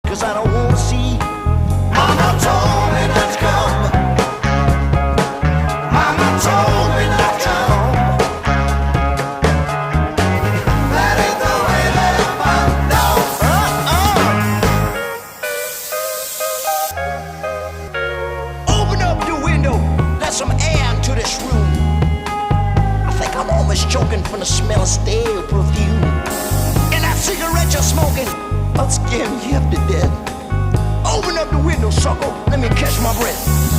'cause I don't wanna see. Mama told me not to come. Mama told me not to come. That ain't the way that I found out. Open up the window, let some air into this room. I think I'm almost choking from the smell of stale perfume. And that cigarette you're smoking, I'll scare me half to death. Open up the window, sucker, let me catch my breath.